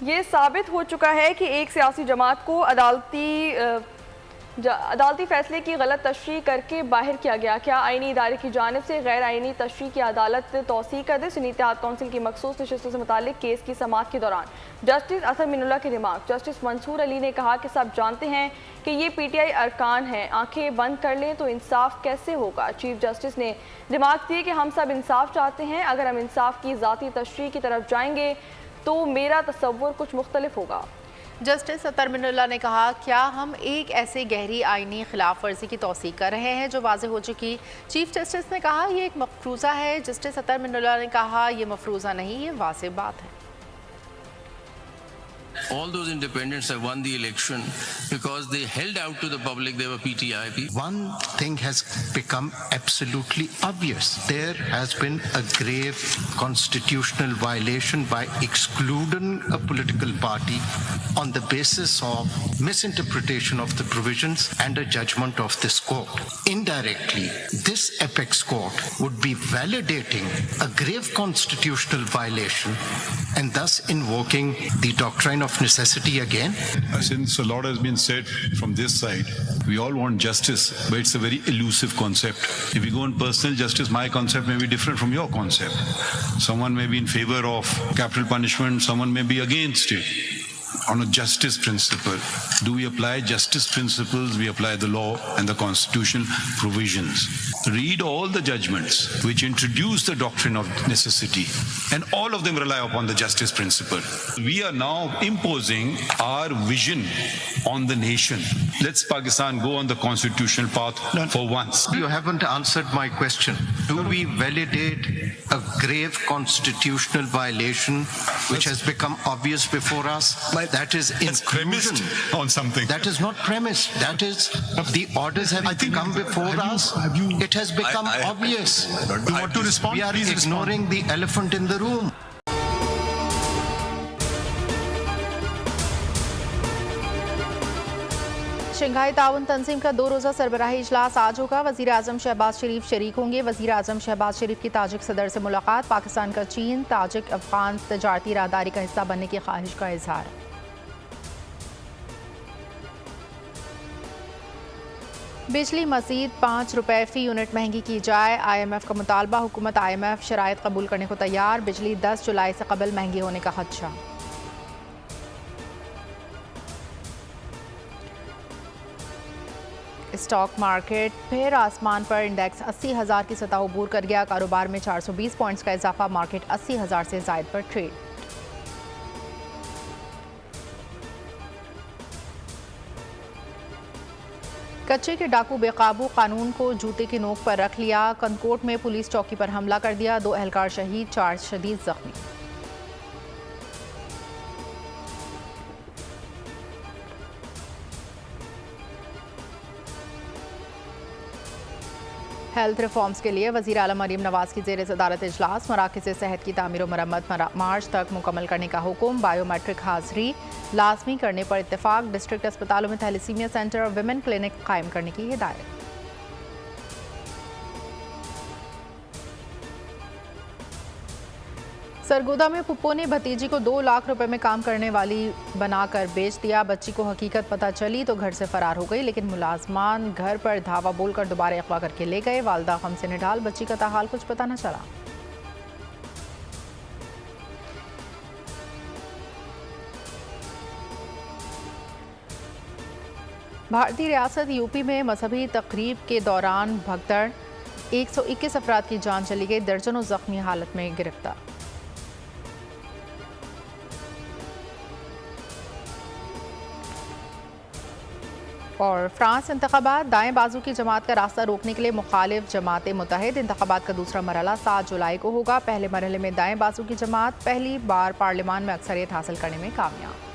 ये साबित हो चुका है कि एक सियासी जमात को अदालती फैसले की गलत तशरीह करके बाहर किया गया। क्या आईनी इदारे की जानिब से गैर आईनी तशरीह की अदालत तौसीक कर दे। सुन्नी इत्तेहाद कौंसिल की मखसूस नशस्तों से मुताल्लिक केस की समाअत के दौरान जस्टिस असद मिनुल्लाह के रिमार्क। जस्टिस मंसूर अली ने कहा कि सब जानते हैं कि ये PTI अरकान हैं, आंखें बंद कर लें तो इंसाफ कैसे होगा। चीफ जस्टिस ने रिमार्क दिए कि हम सब इंसाफ चाहते हैं, अगर हम इंसाफ की ज़ाती तशरीह की तरफ जाएंगे तो मेरा तसव्वुर कुछ मुख्तलिफ होगा। जस्टिस अतर मिनुल्लाह ने कहा, क्या हम एक ऐसे गहरी आईनी खिलाफ वर्जी की तौसीक कर रहे हैं जो वाज़ेह हो चुकी। चीफ जस्टिस ने कहा यह एक मफरूज़ा है। जस्टिस अतर मिनुल्लाह ने कहा यह मफरूज़ा नहीं, ये वाज़ेह बात है। All those independents have won the election because they held out to the public they were PTI. One thing has become absolutely obvious. There has been a grave constitutional violation by excluding a political party on the basis of misinterpretation of the provisions and a judgment of this court. Indirectly, this apex court would be validating a grave constitutional violation and thus invoking the doctrine of necessity again. Since a lot has been said from this side, we all want justice, but it's a very elusive concept. If we go on personal justice, my concept may be different from your concept. Someone may be in favor of capital punishment, someone may be against it. On a justice principle, do we apply justice principles? We apply the law and the constitutional provisions. Read all the judgments which introduce the doctrine of necessity, and all of them rely upon the justice principle. We are now imposing our vision on the nation. Let's Pakistan go on the constitutional path for once. You haven't answered my question. Do we validate a grave constitutional violation which has become obvious before us? That is premised on something. That is not premised. That is the orders have come before us. It has become obvious. You want to respond? We are ignoring the elephant in the room. Shanghai ताउन तंजीम का 2 रोज़ा सरबराही इजलास आज होगा। वज़ीर आज़म शहबाज शरीफ शरीक होंगे। वज़ीर आज़म शहबाज शरीफ की ताजिक सदर से मुलाकात। पाकिस्तान का चीन ताजिक अफगान तजारती राहदारी का हिस्सा बनने की ख्वाहिश का इजहार। बिजली मज़ीद 5 रुपये फ़ी यूनिट महंगी की जाए। IMF का मुतालबा। हुकूमत IMF शराइत कबूल करने को तैयार। बिजली 10 जुलाई से कबल महंगी होने का खदशा। स्टॉक मार्केट फिर आसमान पर। इंडेक्स 80,000 की सतह अबूर कर गया। कारोबार में 420 पॉइंट्स का इजाफा। मार्केट 80,000 से ज़ायद पर ट्रेड। कच्चे के डाकू बेकाबू, कानून को जूते की नोक पर रख लिया। कनकोट में पुलिस चौकी पर हमला कर दिया। 2 एहलकार शहीद, 4 शदीद जख्मी। हेल्थ रिफॉर्म्स के लिए वज़ीर आला मरीम नवाज की ज़ेर सदारत इजलास। मराकज़ सेहत की तामीर व मरम्मत मार्च तक मुकम्मल करने का हुक्म। बायोमेट्रिक हाज़री लाजमी करने पर इत्तेफाक। डिस्ट्रिक्ट अस्पतालों में थैलेसीमिया सेंटर और विमेन क्लिनिक कायम करने की हिदायत। सरगोदा में पुप्पो ने भतीजी को 2 लाख रुपए में काम करने वाली बनाकर बेच दिया। बच्ची को हकीकत पता चली तो घर से फरार हो गई, लेकिन मुलाजमान घर पर धावा बोलकर दोबारा अगवा करके ले गए। वालदा गम से निढाल, बच्ची का ताहाल कुछ पता न चला। भारतीय रियासत यूपी में मजहबी तकरीब के दौरान भगदड़। 121 अफराद की जान चली गई। दर्जनों जख्मी हालत में गिरफ्तार। और फ्रांस इंतखाबात। दाएं बाजू की जमात का रास्ता रोकने के लिए मुखालिफ जमातें मुतहद। इंतखाबात का दूसरा मरहला 7 जुलाई को होगा। पहले मरहले में दाएं बाजू की जमात पहली बार पार्लियामान में अक्सरियत हासिल करने में कामयाब।